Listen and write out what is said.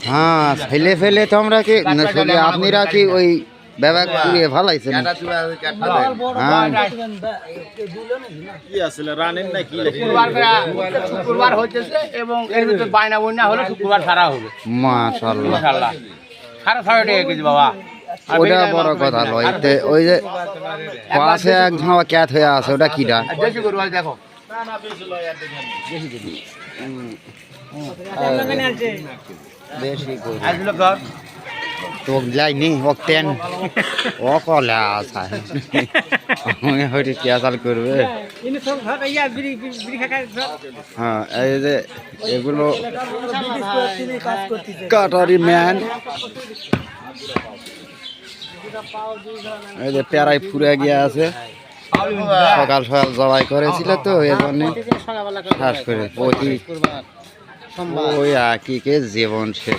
হ্যাঁ ফেলে ফেলে তোমরা কি আপনারা কি ওই ব্যবহার করে ভালাইছেন শুক্রবার হইতেছে এবং এর ভিতরে বায়না বন্যা হলে শুক্রবার সারা হবে মাশাআল্লাহ ইনশাআল্লাহ 6.5 টাকা কেজি বাবা ওটা বড় কথা লয় ওই যে পাশে এক ঝাঁয়া ক্যাট হয়ে আছে ওটা কিটা দেশি গরু দেখো দেশি গরু তো যাইনি ও তেন ও কলা আছে আমি হয়তো কি আসাল করবে হ্যাঁ এই যে এগুলো কাটারি ম্যান এই যে প্যারাই ফুরে গিয়ে আছে সকাল সকাল জবাই করেছিল তো এই জন্য শ্বাস করে ওই একই জীবন শেষ